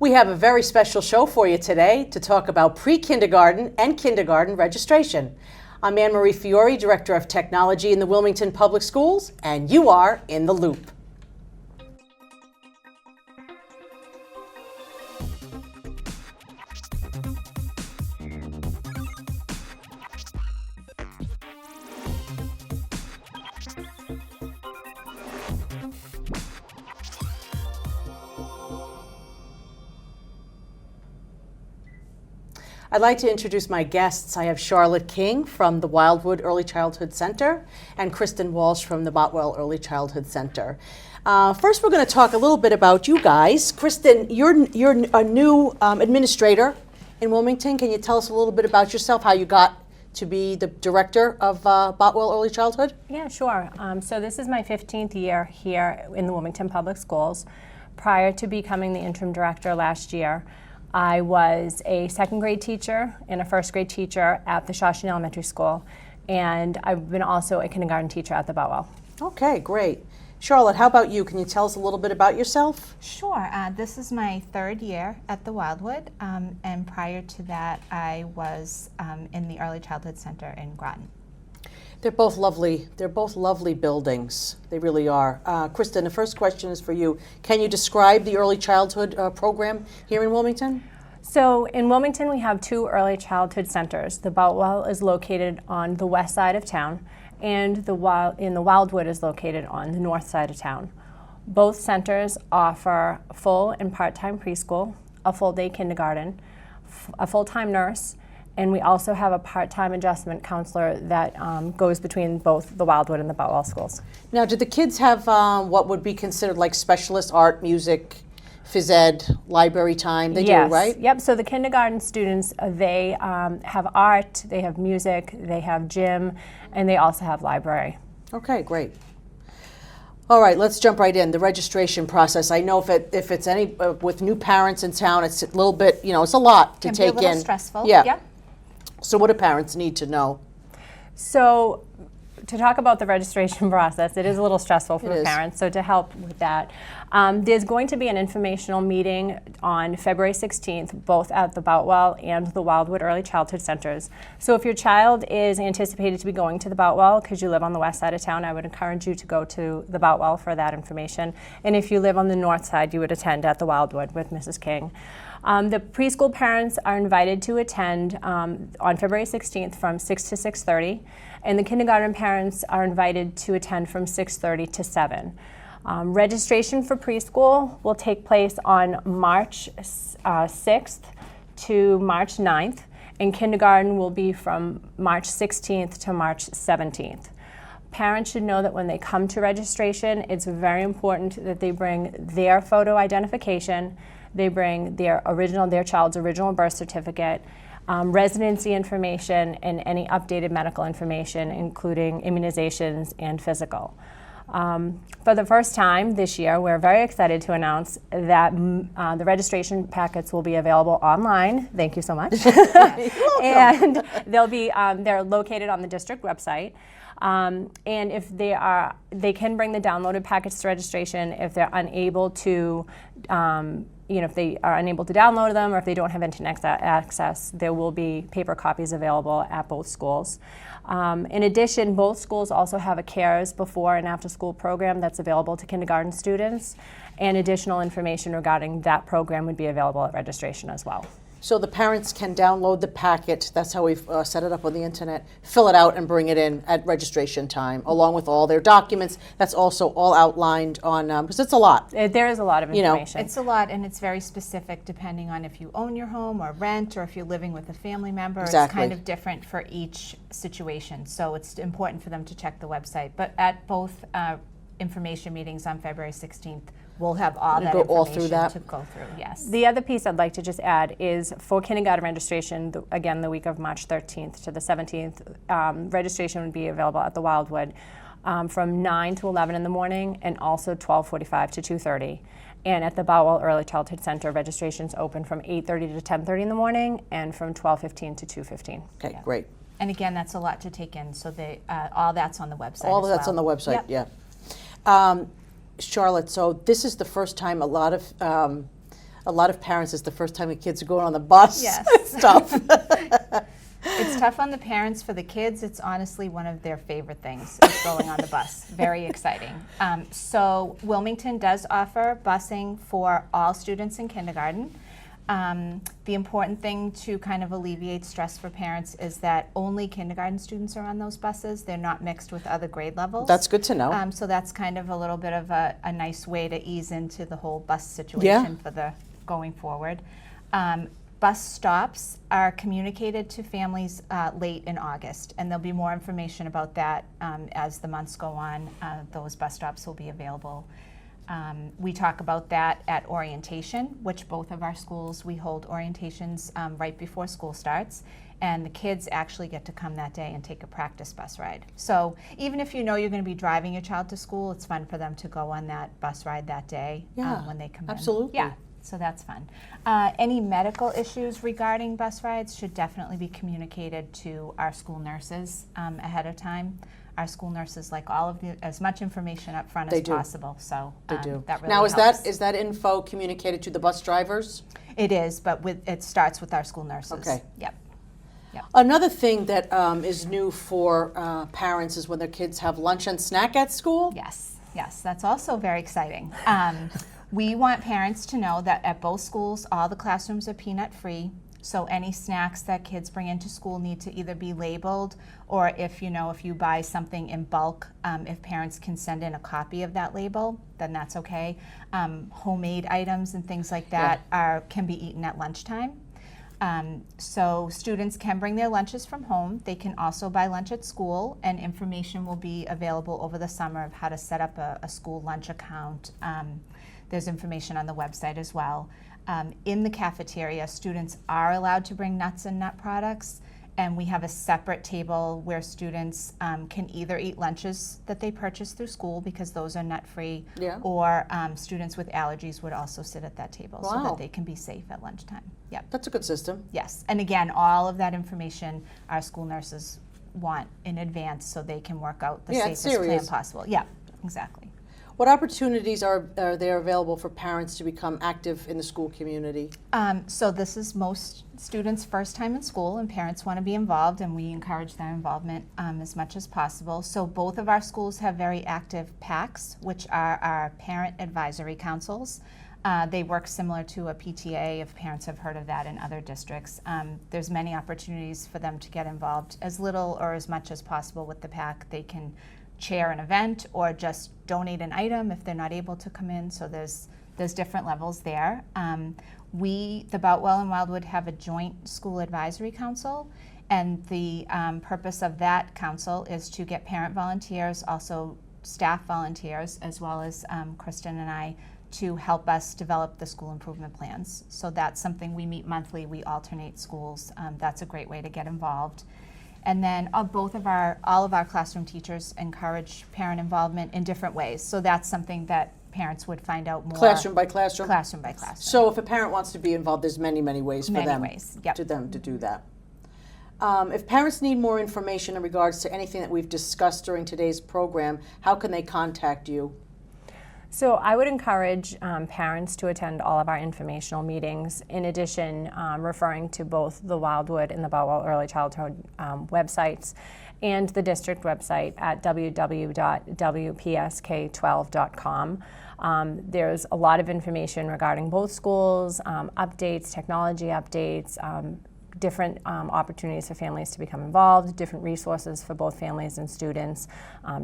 We have a very special show for you today to talk about pre-kindergarten and kindergarten registration. I'm Anne-Marie Fiore, Director of Technology in the Wilmington Public Schools, and you are in the loop. I'd like to introduce my guests. I have Charlotte King from the Wildwood Early Childhood Center and Kristen Walsh from the Bothwell Early Childhood Center. First, we're going to talk a little bit about you guys. Kristen, you're a new administrator in Wilmington. Can you tell us a little bit about yourself, how you got to be the director of Bothwell Early Childhood? Yeah, sure. So this is my 15th year here in the Wilmington Public Schools. Prior to becoming the interim director last year, I was a second grade teacher and a first grade teacher at the Shawshene Elementary School, and I've been also a kindergarten teacher at the Bothwell. Okay, great. Charlotte, how about you? Can you tell us a little bit about yourself? Sure. This is my third year at the Wildwood, and prior to that, I was in the Early Childhood Center in Groton. They're both lovely. They're both lovely buildings. They really are. Kristen, the first question is for you. Can you describe the early childhood program here in Wilmington? So in Wilmington, we have two early childhood centers. The Bothwell is located on the west side of town, and the Wildwood is located on the north side of town. Both centers offer full and part-time preschool, a full-day kindergarten, a full-time nurse, and we also have a part-time adjustment counselor that goes between both the Wildwood and the Bothwell schools. Now, do the kids have what would be considered like specialist art, music, phys ed, library time? They Yes. do, right? Yep, so the kindergarten students, they have art, they have music, they have gym, and they also have library. Okay, great. All right, let's jump right in. The registration process. I know if it's any with new parents in town, it's a little bit, it's a lot to Can take be a little in. stressful. Yeah. Yep. So what do parents need to know? So to talk about the registration process, it is a little stressful for It the is. parents, so to help with that, there's going to be an informational meeting on February 16th, both at the Bothwell and the Wildwood Early Childhood Centers. So if your child is anticipated to be going to the Bothwell, because you live on the west side of town, I would encourage you to go to the Bothwell for that information. And if you live on the north side, you would attend at the Wildwood with Mrs. King. The preschool parents are invited to attend on February 16th from 6 to 6:30, and the kindergarten parents are invited to attend from 6:30 to 7. Registration for preschool will take place on March 6th to March 9th, and kindergarten will be from March 16th to March 17th. Parents should know that when they come to registration, it's very important that they bring their photo identification, they bring their child's original birth certificate, residency information, and any updated medical information, including immunizations and physical. For the first time this year, we're very excited to announce that the registration packets will be available online. Thank you so much. And they're located on the district website. And if they can bring the downloaded packets to registration. If they're unable to, if they are unable to download them, or if they don't have internet access, there will be paper copies available at both schools. In addition, both schools also have a CARES before and after school program that's available to kindergarten students, and additional information regarding that program would be available at registration as well. So the parents can download the packet, that's how we've set it up on the internet, fill it out and bring it in at registration time, along with all their documents. That's also all outlined on, because it's a lot. There is a lot of information. It's a lot, and it's very specific depending on if you own your home or rent, or if you're living with a family member. Exactly. It's kind of different for each situation, so it's important for them to check the website. But at both information meetings on February 16th, we'll have all that information to go through, yes. The other piece I'd like to just add is for kindergarten registration, again, the week of March 13th to the 17th, registration would be available at the Wildwood from 9 to 11 in the morning, and also 12:45 to 2:30. And at the Bothwell Early Childhood Center, registration's open from 8:30 to 10:30 in the morning, and from 12:15 to 2:15. Okay, great. And again, that's a lot to take in, so all that's on the website All as of that's well. on the website, Yep. yeah. Charlotte, so this is the first time a lot of a lot of parents, it's the first time the kids are going on the bus. Yes. It's tough. It's tough on the parents. For the kids, it's honestly one of their favorite things, is going on the bus. Very exciting. So Wilmington does offer busing for all students in kindergarten. The important thing to kind of alleviate stress for parents is that only kindergarten students are on those buses. They're not mixed with other grade levels. That's good to know. So that's kind of a little bit of a nice way to ease into the whole bus situation for the going forward. Bus stops are communicated to families late in August, and there'll be more information about that as the months go on. Those bus stops will be available. We talk about that at orientation, which both of our schools, we hold orientations right before school starts, and the kids actually get to come that day and take a practice bus ride. So even if you know you're going to be driving your child to school, it's fun for them to go on that bus ride that day when they come in. Absolutely. Yeah. So that's fun. Any medical issues regarding bus rides should definitely be communicated to our school nurses ahead of time. Our school nurses like as much information up front as possible. So they do. That really now, helps. is that info communicated to the bus drivers? It is, but it starts with our school nurses. Okay. Yep. Another thing that is new for parents is when their kids have lunch and snack at school. Yes, that's also very exciting. We want parents to know that at both schools, all the classrooms are peanut free. So any snacks that kids bring into school need to either be labeled, or if you buy something in bulk, if parents can send in a copy of that label, then that's okay. Homemade items and things like that can be eaten at lunchtime. So students can bring their lunches from home. They can also buy lunch at school, and information will be available over the summer of how to set up a school lunch account. There's information on the website as well. In the cafeteria, students are allowed to bring nuts and nut products, and we have a separate table where students can either eat lunches that they purchase through school, because those are nut-free, or students with allergies would also sit at that table so that they can be safe at lunchtime. Yep. That's a good system. Yes, and again, all of that information our school nurses want in advance so they can work out the safest plan possible. Yeah, exactly. What opportunities are there available for parents to become active in the school community? So this is most students' first time in school, and parents want to be involved, and we encourage their involvement as much as possible. So both of our schools have very active PACs, which are our parent advisory councils. They work similar to a PTA, if parents have heard of that in other districts. There's many opportunities for them to get involved, as little or as much as possible with the PAC. They can chair an event or just donate an item if they're not able to come in. So there's different levels there. The Boutwell and Wildwood have a joint school advisory council, and the purpose of that council is to get parent volunteers, also staff volunteers, as well as Kristen and I, to help us develop the school improvement plans. So that's something we meet monthly. We alternate schools. That's a great way to get involved. And then all of our classroom teachers encourage parent involvement in different ways. So that's something that parents would find out more. Classroom by classroom? Classroom by classroom. So if a parent wants to be involved, there's many ways for them Yep. to do that. If parents need more information in regards to anything that we've discussed during today's program, how can they contact you? So I would encourage parents to attend all of our informational meetings, in addition referring to both the Wildwood and the Boutwell Early Childhood websites and the district website at www.wpsk12.com. There's a lot of information regarding both schools, updates, technology updates, different opportunities for families to become involved, different resources for both families and students,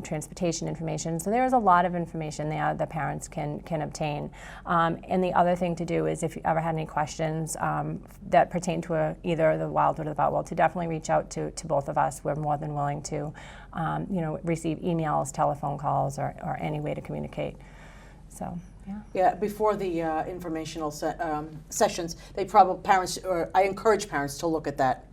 transportation information. So there is a lot of information there that parents can obtain. And the other thing to do is, if you ever had any questions that pertain to either the Wildwood or the Boutwell, to definitely reach out to both of us. We're more than willing to receive emails, telephone calls, or any way to communicate. So. Yeah, before the informational sessions, I encourage parents to look at that,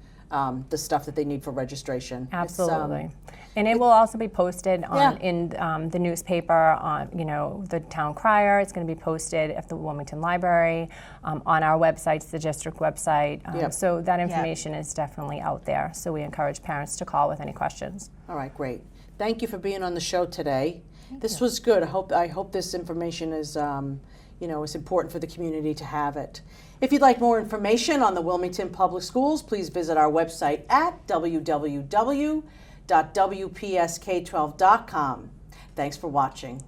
the stuff that they need for registration. Absolutely. And it will also be posted in the newspaper, on the town crier. It's going to be posted at the Wilmington Library, on our websites, the district website. So that information is definitely out there. So we encourage parents to call with any questions. All right, great. Thank you for being on the show today. This was good. I hope this information is, you know, it's important for the community to have it. If you'd like more information on the Wilmington Public Schools, please visit our website at www.wpsk12.com. Thanks for watching.